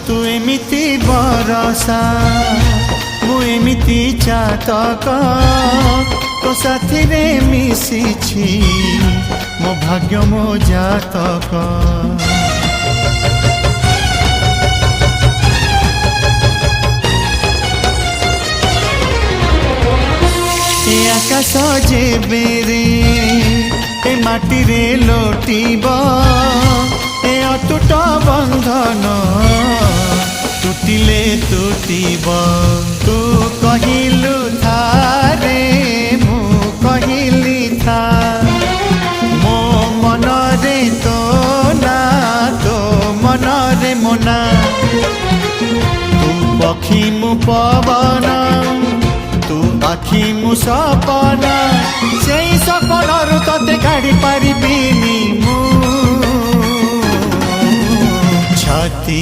तू एमिति बरसा मु एमिति चातक तो साथी रे मिशिछि मो भाग्य मो जातक। ए आकाश जेबे रे ए माटी रे लोटिब ए अटूट बंधन टूटिले टूटिब। तू कहिलु थारे मु कहिली था मो मन रे तो ना तो मन रे मोना। तू पक्षी मु पवन तू आखि मु सपना से सपन तते काढ़ी पारिबिनी मु छाती।